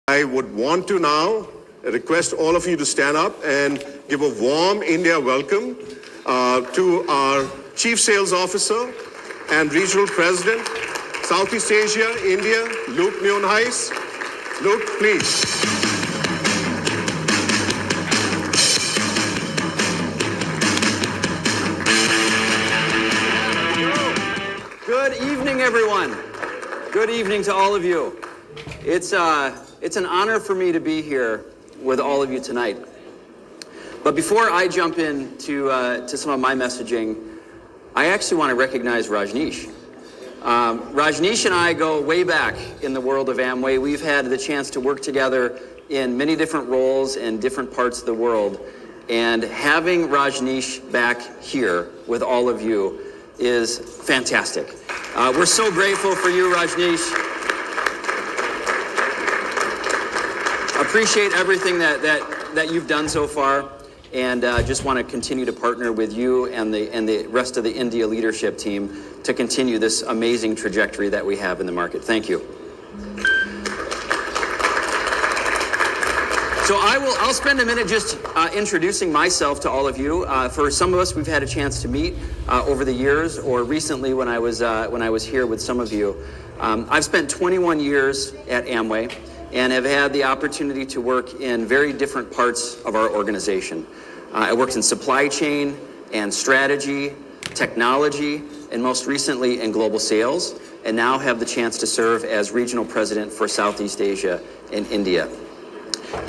I would want to now request all of you to stand up and give a warm India welcome to our Chief Sales Officer and Regional President, Southeast Asia, India, Luke Huis. Luke, please. Good evening, everyone. Good evening to all of you. It's an honor for me to be here with all of you tonight. But before I jump into to some of my messaging, I actually want to recognize Rajneesh. Rajneesh and I go way back in the world of Amway. We've had the chance to work together in many different roles in different parts of the world. And having Rajneesh back here with all of you is fantastic. We're so grateful for you, Rajneesh. Appreciate everything that you've done so far, and just want to continue to partner with you and the rest of the India leadership team to continue this amazing trajectory that we have in the market. Thank you. So I'll spend a minute just introducing myself to all of you. For some of us, we've had a chance to meet over the years, or recently when I was here with some of you. I've spent 21 years at Amway and have had the opportunity to work in very different parts of our organization. I worked in supply chain and strategy, technology, and most recently in global sales, and now have the chance to serve as regional president for Southeast Asia and India.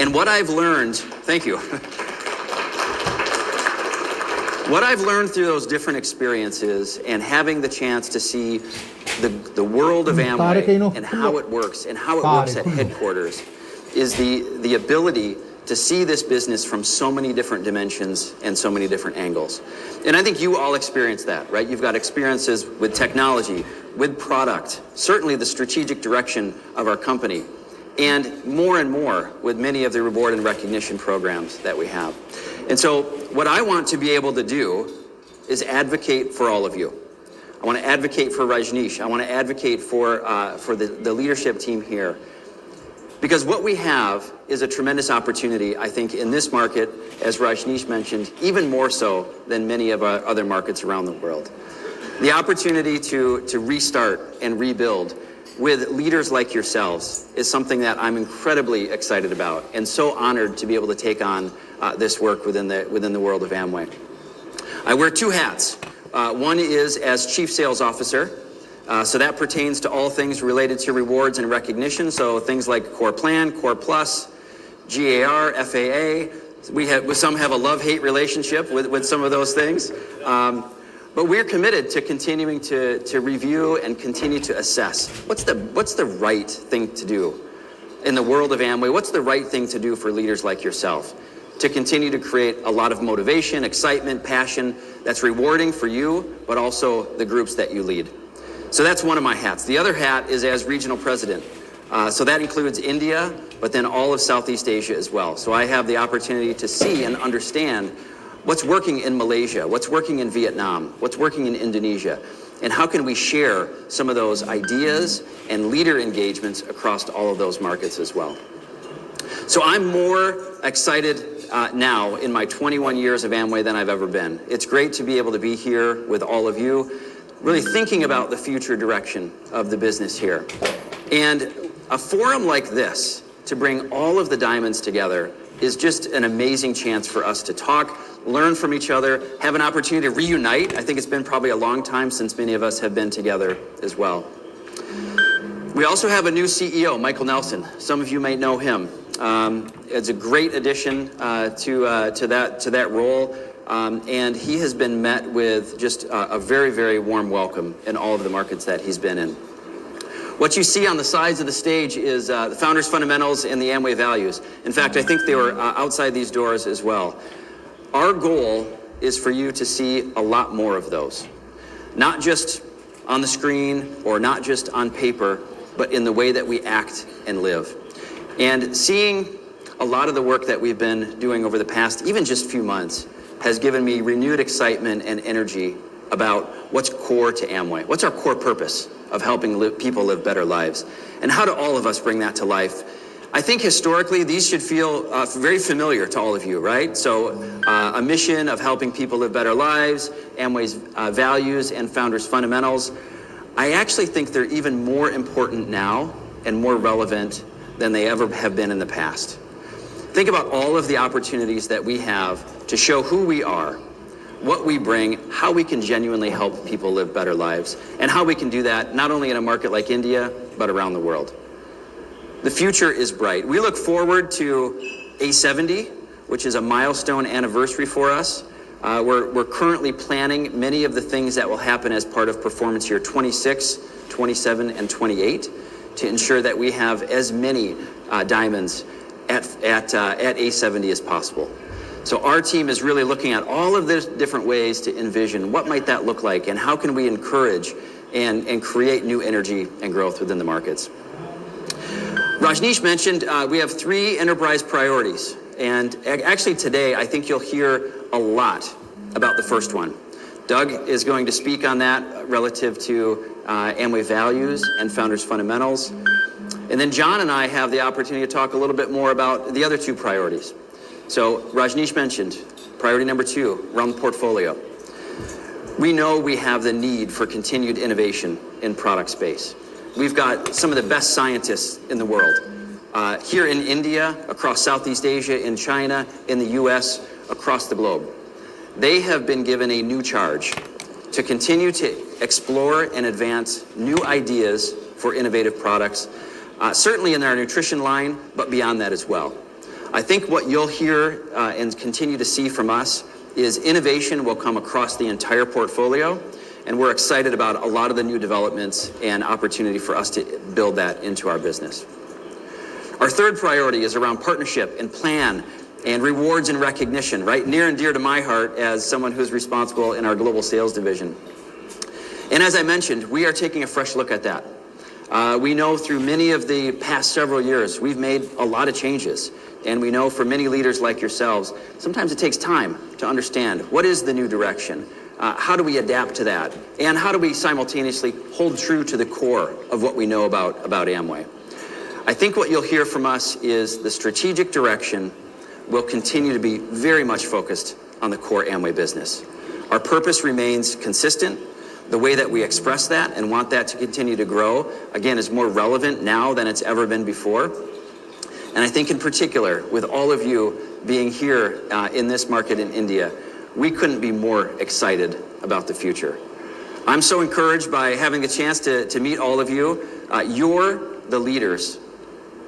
And what I've learned, thank you. What I've learned through those different experiences and having the chance to see the world of Amway and how it works and how it works at headquarters is the ability to see this business from so many different dimensions and so many different angles. And I think you all experience that, right? You've got experiences with technology, with product, certainly the strategic direction of our company, and more with many of the reward and recognition programs that we have. And so what I want to be able to do is advocate for all of you. I want to advocate for Rajneesh. I want to advocate for the leadership team here. Because what we have is a tremendous opportunity, I think, in this market, as Rajneesh mentioned, even more so than many of our other markets around the world. The opportunity to restart and rebuild with leaders like yourselves is something that I'm incredibly excited about and so honored to be able to take on this work within the world of Amway. I wear two hats. One is as Chief Sales Officer, so that pertains to all things related to rewards and recognition, so things like Core Plan, Core Plus, GAR, FAA. Some have a love-hate relationship with some of those things. But we're committed to continuing to review and continue to assess what's the right thing to do in the world of Amway. What's the right thing to do for leaders like yourself to continue to create a lot of motivation, excitement, passion that's rewarding for you, but also the groups that you lead. So that's one of my hats. The other hat is as regional president. So that includes India, but then all of Southeast Asia as well. So I have the opportunity to see and understand what's working in Malaysia, what's working in Vietnam, what's working in Indonesia, and how can we share some of those ideas and leader engagements across all of those markets as well. So I'm more excited now in my 21 years of Amway than I've ever been. It's great to be able to be here with all of you, really thinking about the future direction of the business here. And a forum like this, to bring all of the diamonds together, is just an amazing chance for us to talk, learn from each other, have an opportunity to reunite. I think it's been probably a long time since many of us have been together as well. We also have a new CEO, Michael Nelson. Some of you may know him. It's a great addition to that role, and he has been met with just a very, very warm welcome in all of the markets that he's been in. What you see on the sides of the stage is the Founders Fundamentals and the Amway Values. In fact, I think they were outside these doors as well. Our goal is for you to see a lot more of those, not just on the screen or not just on paper, but in the way that we act and live. And seeing a lot of the work that we've been doing over the past, even just few months, has given me renewed excitement and energy about what's core to Amway. What's our core purpose of helping people live better lives? And how do all of us bring that to life I think historically these should feel very familiar to all of you, right? So a mission of helping people live better lives, Amway's values and founders' fundamentals. I actually think they're even more important now and more relevant than they ever have been in the past. Think about all of the opportunities that we have to show who we are, what we bring, how we can genuinely help people live better lives, and how we can do that not only in a market like India, but around the world. The future is bright. We look forward to A70, which is a milestone anniversary for us. We're currently planning many of the things that will happen as part of performance year 26, 27, and 28 to ensure that we have as many diamonds at A70 as possible. So our team is really looking at all of the different ways to envision what might that look like and how can we encourage and create new energy and growth within the markets. Rajneesh mentioned we have 3 enterprise priorities, and actually today I think you'll hear a lot about the first one. Doug is going to speak on that relative to Amway values and founders' fundamentals. And then John and I have the opportunity to talk a little bit more about the other 2 priorities. So Rajneesh mentioned priority number 2, run the portfolio. We know we have the need for continued innovation in product space. We've got some of the best scientists in the world. Here in India, across Southeast Asia, in China, in the US, across the globe. They have been given a new charge to continue to explore and advance new ideas for innovative products, certainly in our nutrition line, but beyond that as well. I think what you'll hear and continue to see from us is innovation will come across the entire portfolio, and we're excited about a lot of the new developments and opportunity for us to build that into our business. Our third priority is around partnership and plan and rewards and recognition, right? Near and dear to my heart as someone who's responsible in our global sales division. And as I mentioned, we are taking a fresh look at that. We know through many of the past several years, we've made a lot of changes. And we know for many leaders like yourselves, sometimes it takes time to understand what is the new direction. How do we adapt to that? And how do we simultaneously hold true to the core of what we know about Amway? I think what you'll hear from us is the strategic direction will continue to be very much focused on the core Amway business. Our purpose remains consistent. The way that we express that and want that to continue to grow, again, is more relevant now than it's ever been before. And I think in particular, with all of you being here in this market in India, we couldn't be more excited about the future. I'm so encouraged by having the chance to meet all of you. You're the leaders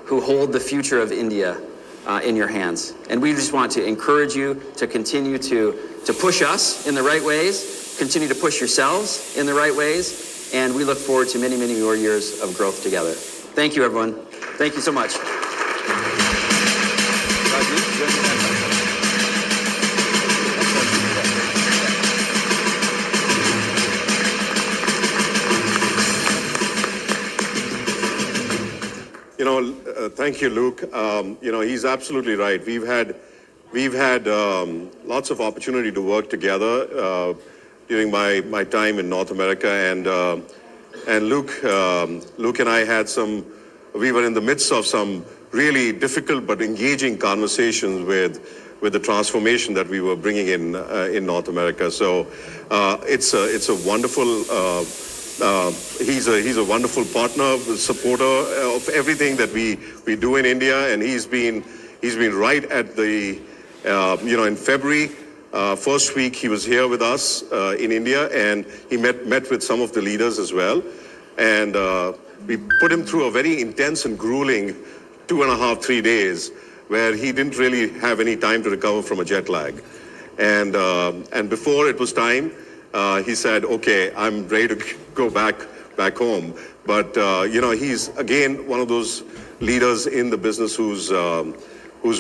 who hold the future of India in your hands. And we just want to encourage you to continue to push us in the right ways, continue to push yourselves in the right ways, and we look forward to many, many more years of growth together. Thank you, everyone. Thank you so much. Thank you, Luke. He's absolutely right. We've had lots of opportunity to work together during my time in North America, and Luke and I had we were in the midst of some really difficult but engaging conversations with the transformation that we were bringing in North America. So it's a wonderful. He's a wonderful partner, supporter of everything that we do in India, and he's been right at the in February first week he was here with us in India, and he met with some of the leaders as well, and we put him through a very intense and grueling 2.5, 3 days where he didn't really have any time to recover from a jet lag, and before it was time. He said, "Okay, I'm ready to go back home." But he's again one of those leaders in the business who's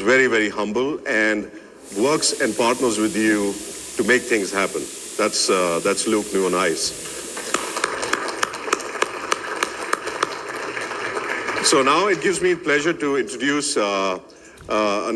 very, very humble and works and partners with you to make things happen. That's Luke, new and nice. So now it gives me pleasure to introduce